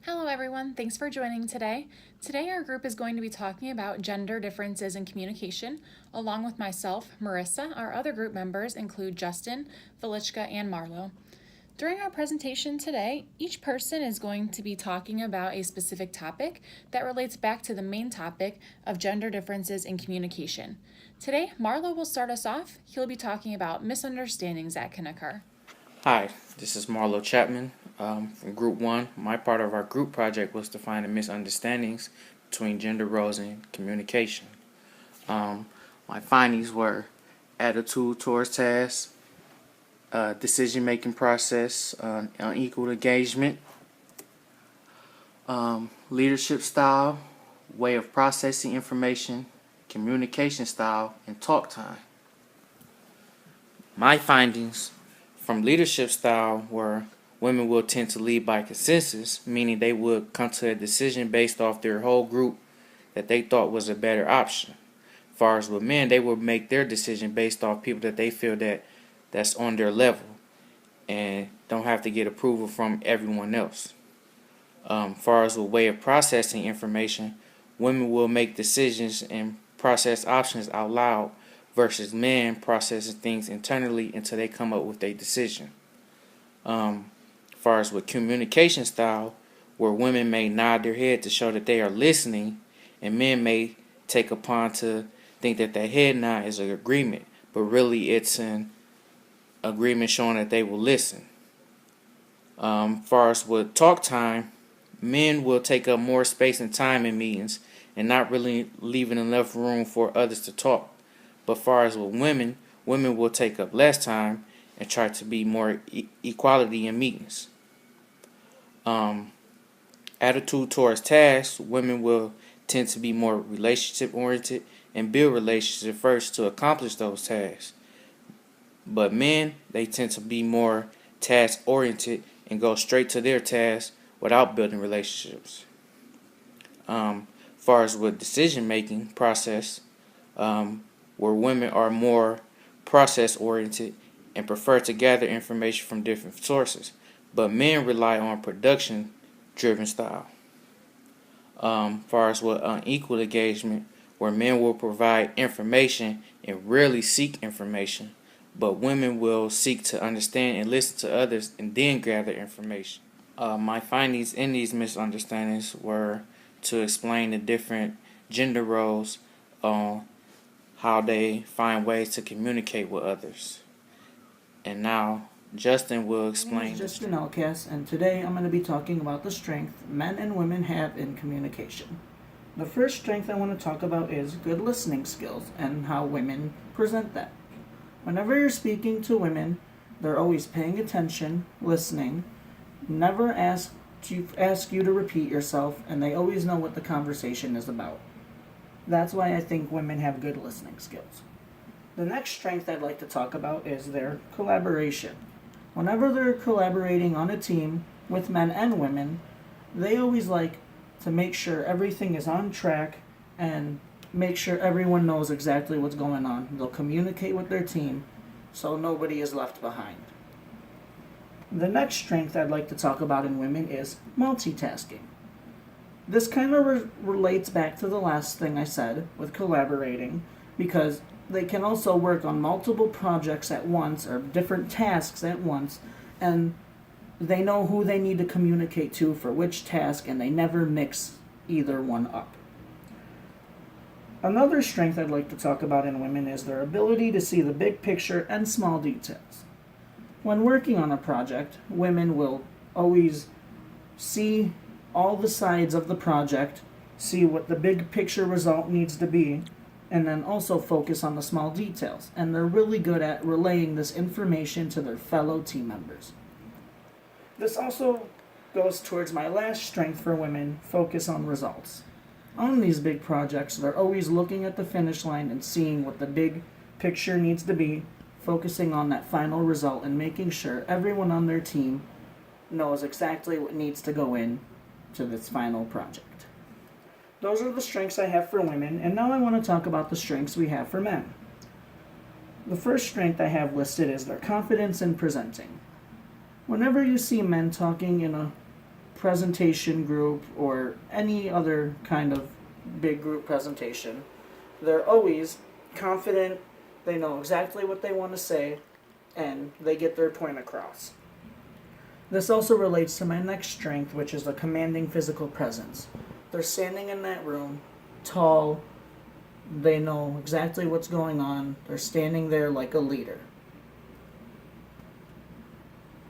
Hello everyone, thanks for joining today. Today our group is going to be talking about gender differences in communication. Along with myself, Marissa, our other group members include Justin, Velichka, and Marlo. During our presentation today, each person is going to be talking about a specific topic that relates back to the main topic of gender differences in communication. Today, Marlo will start us off. He'll be talking about misunderstandings that can occur. Hi, this is Marlo Chapman from Group 1. My part of our group project was to find the misunderstandings between gender roles and communication. My findings were attitude towards tasks, decision-making process, unequal engagement, leadership style, way of processing information, communication style, and talk time. My findings from leadership style were women will tend to lead by consensus, meaning they would come to a decision based off their whole group that they thought was a better option. As far as with men, they will make their decision based off people that they feel that's on their level and don't have to get approval from everyone else. Far as with way of processing information, women will make decisions and process options out loud versus men processing things internally until they come up with a decision. Far as with communication style, where women may nod their head to show that they are listening, and men may take upon to think that that head nod is an agreement, but really it's an agreement showing that they will listen. Far as with talk time, men will take up more space and time in meetings and not really leaving enough room for others to talk. But far as with women, women will take up less time and try to be more equality in meetings. Attitude towards tasks, women will tend to be more relationship oriented and build relationships first to accomplish those tasks. But men, they tend to be more task oriented and go straight to their tasks without building relationships. Far as with decision making process, where women are more process oriented and prefer to gather information from different sources, but men rely on production driven style. Far as with unequal engagement, where men will provide information and rarely seek information, but women will seek to understand and listen to others and then gather information. My findings in these misunderstandings were to explain the different gender roles on how they find ways to communicate with others. And now Justin will explain. My name is Justin Elkas, and today I'm going to be talking about the strength men and women have in communication. The first strength I want to talk about is good listening skills and how women present that. Whenever you're speaking to women, they're always paying attention, listening, never ask you to repeat yourself, and they always know what the conversation is about. That's why I think women have good listening skills. The next strength I'd like to talk about is their collaboration. Whenever they're collaborating on a team with men and women, they always like to make sure everything is on track and make sure everyone knows exactly what's going on. They'll communicate with their team so nobody is left behind. The next strength I'd like to talk about in women is multitasking. This kind of relates back to the last thing I said with collaborating, because they can also work on multiple projects at once or different tasks at once, and they know who they need to communicate to for which task, and they never mix either one up. Another strength I'd like to talk about in women is their ability to see the big picture and small details. When working on a project, women will always see all the sides of the project, see what the big picture result needs to be, and then also focus on the small details. And they're really good at relaying this information to their fellow team members. This also goes towards my last strength for women, focus on results. On these big projects, they're always looking at the finish line and seeing what the big picture needs to be, focusing on that final result and making sure everyone on their team knows exactly what needs to go in to this final project. Those are the strengths I have for women, and now I want to talk about the strengths we have for men. The first strength I have listed is their confidence in presenting. Whenever you see men talking in a presentation group or any other kind of big group presentation, they're always confident, they know exactly what they want to say, and they get their point across. This also relates to my next strength, which is a commanding physical presence. They're standing in that room, tall, they know exactly what's going on, they're standing there like a leader.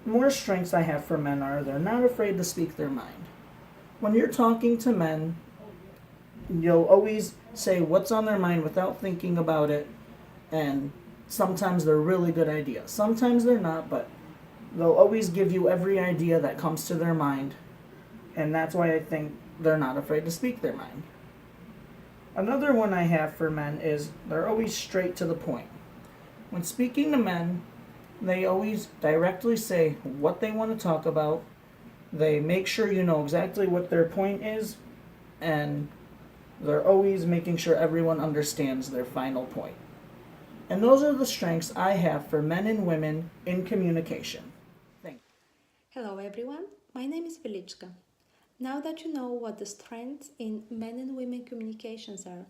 More strengths I have for men are they're not afraid to speak their mind. When you're talking to men, you'll always say what's on their mind without thinking about it, and sometimes they're really good ideas. Sometimes they're not, but they'll always give you every idea that comes to their mind, and that's why I think they're not afraid to speak their mind. Another one I have for men is they're always straight to the point. When speaking to men, they always directly say what they want to talk about. They make sure you know exactly what their point is, and they're always making sure everyone understands their final point. And those are the strengths I have for men and women in communication. Thank you. Hello everyone, my name is Velichka. Now that you know what the strengths in men and women communications are,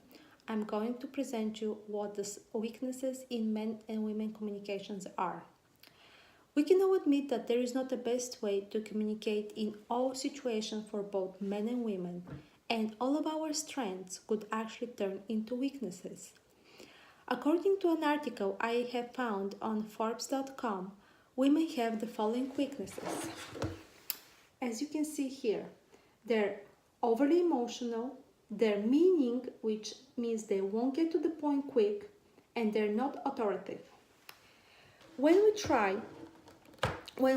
I'm going to present you what the weaknesses in men and women communications are. We can now admit that there is not the best way to communicate in all situations for both men and women, and all of our strengths could actually turn into weaknesses. According to an article I have found on Forbes.com, women have the following weaknesses. As you can see here, they're overly emotional, they're meaning, which means they won't get to the point quick, and they're not authoritative. When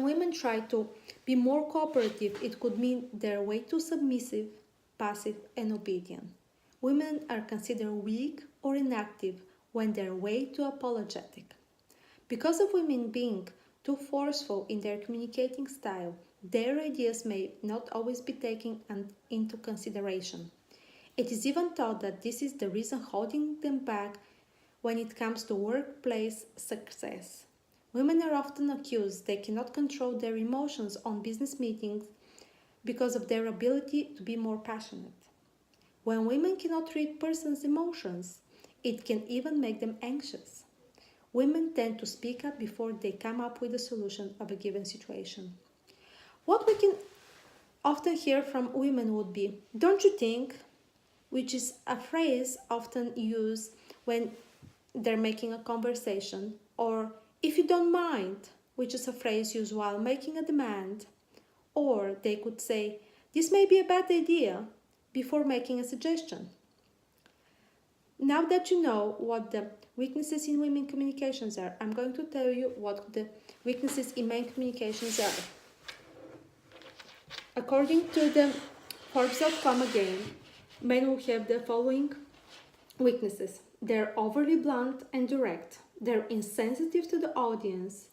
women try to be more cooperative, it could mean they're way too submissive, passive, and obedient. Women are considered weak or inactive when they're way too apologetic. Because of women being too forceful in their communicating style, their ideas may not always be taken into consideration. It is even thought that this is the reason holding them back when it comes to workplace success. Women are often accused they cannot control their emotions on business meetings because of their ability to be more passionate. When women cannot read persons' emotions, it can even make them anxious. Women tend to speak up before they come up with a solution of a given situation. What we can often hear from women would be, "Don't you think?" which is a phrase often used when they're making a conversation, or "if you don't mind," which is a phrase used while making a demand, or they could say, "this may be a bad idea," before making a suggestion. Now that you know what the weaknesses in women communications are, I'm going to tell you what the weaknesses in men communications are. According to the Forbes.com again, men will have the following weaknesses. They're overly blunt and direct. They're insensitive to the audience,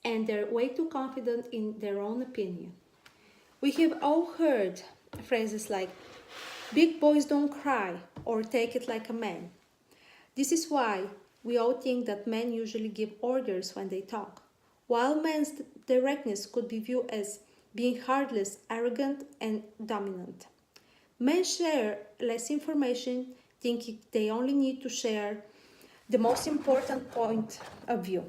and they're way too confident in their own opinion. We have all heard phrases like, "big boys don't cry," or "take it like a man." This is why we all think that men usually give orders when they talk, while men's directness could be viewed as being heartless, arrogant, and dominant. Men share less information, thinking they only need to share the most important point of view.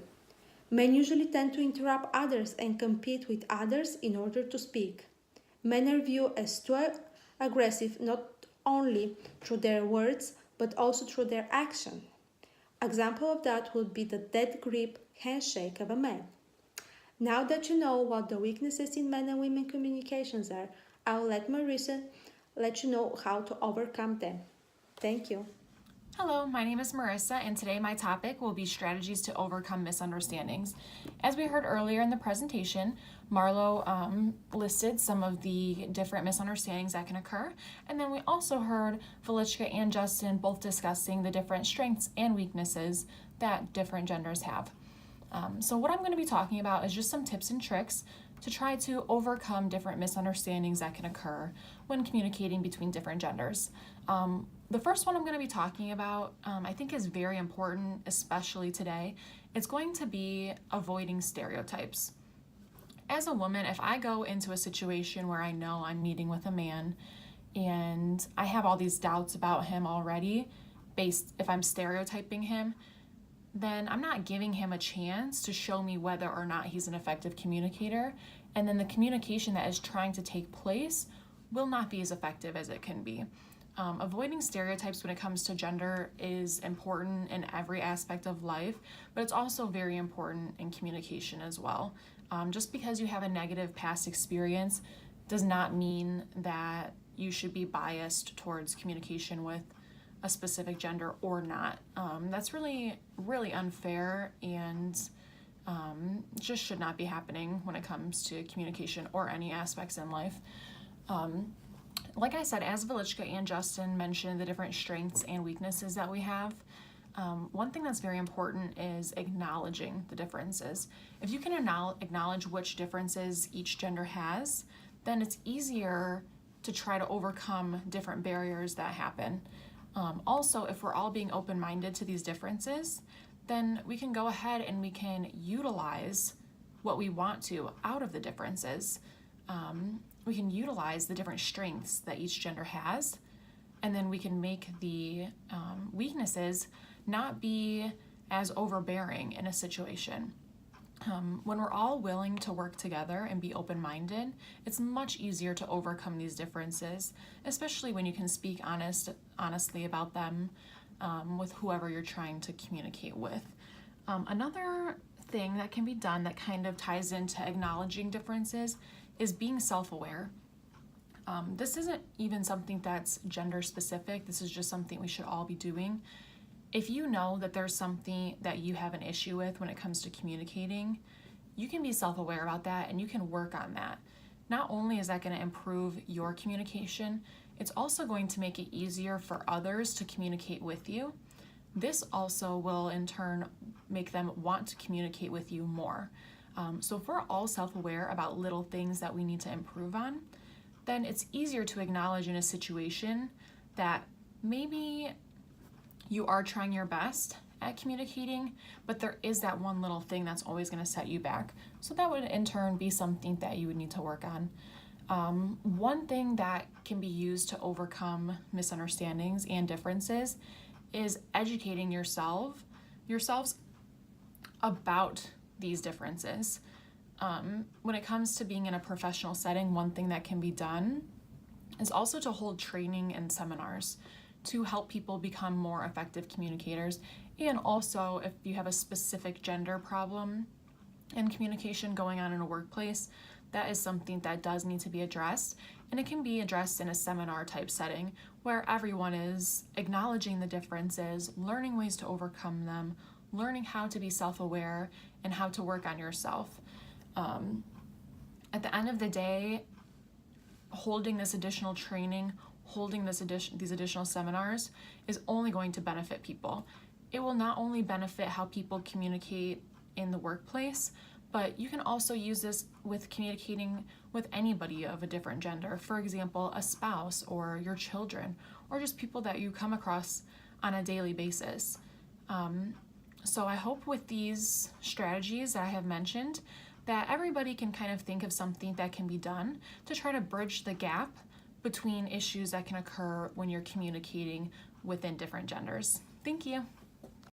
Men usually tend to interrupt others and compete with others in order to speak. Men are viewed as too aggressive not only through their words but also through their action. Example of that would be the dead grip handshake of a man. Now that you know what the weaknesses in men and women communications are, I will let Marissa let you know how to overcome them. Thank you. Hello, my name is Marissa, and today my topic will be strategies to overcome misunderstandings. As we heard earlier in the presentation, Marlo listed some of the different misunderstandings that can occur, and then we also heard Velichka and Justin both discussing the different strengths and weaknesses that different genders have. So what I'm going to be talking about is just some tips and tricks to try to overcome different misunderstandings that can occur when communicating between different genders. The first one I'm going to be talking about, I think is very important, especially today. It's going to be avoiding stereotypes. As a woman, if I go into a situation where I know I'm meeting with a man and I have all these doubts about him already, based if I'm stereotyping him, then I'm not giving him a chance to show me whether or not he's an effective communicator. And then the communication that is trying to take place will not be as effective as it can be. Avoiding stereotypes when it comes to gender is important in every aspect of life, but it's also very important in communication as well. Just because you have a negative past experience does not mean that you should be biased towards communication with a specific gender or not. That's really, really unfair and just should not be happening when it comes to communication or any aspects in life. Like I said, as Velichka and Justin mentioned the different strengths and weaknesses that we have, one thing that's very important is acknowledging the differences. If you can acknowledge which differences each gender has, then it's easier to try to overcome different barriers that happen. Also, if we're all being open-minded to these differences, then we can go ahead and we can utilize what we want to out of the differences. We can utilize the different strengths that each gender has, and then we can make the weaknesses not be as overbearing in a situation. When we're all willing to work together and be open-minded, it's much easier to overcome these differences, especially when you can speak honestly about them with whoever you're trying to communicate with. Another thing that can be done that kind of ties into acknowledging differences is being self-aware. This isn't even something that's gender specific. This is just something we should all be doing. If you know that there's something that you have an issue with when it comes to communicating, you can be self-aware about that and you can work on that. Not only is that going to improve your communication, it's also going to make it easier for others to communicate with you. This also will in turn make them want to communicate with you more. So if we're all self-aware about little things that we need to improve on, then it's easier to acknowledge in a situation that maybe you are trying your best at communicating, but there is that one little thing that's always going to set you back. So that would in turn be something that you would need to work on. One thing that can be used to overcome misunderstandings and differences is educating yourselves about these differences. When it comes to being in a professional setting, one thing that can be done is also to hold training and seminars to help people become more effective communicators. And also, if you have a specific gender problem in communication going on in a workplace, that is something that does need to be addressed. And it can be addressed in a seminar type setting where everyone is acknowledging the differences, learning ways to overcome them, learning how to be self-aware and how to work on yourself. At the end of the day, holding this additional training, holding these additional seminars is only going to benefit people. It will not only benefit how people communicate in the workplace, but you can also use this with communicating with anybody of a different gender. For example, a spouse or your children, or just people that you come across on a daily basis. So I hope with these strategies that I have mentioned that everybody can kind of think of something that can be done to try to bridge the gap between issues that can occur when you're communicating within different genders. Thank you.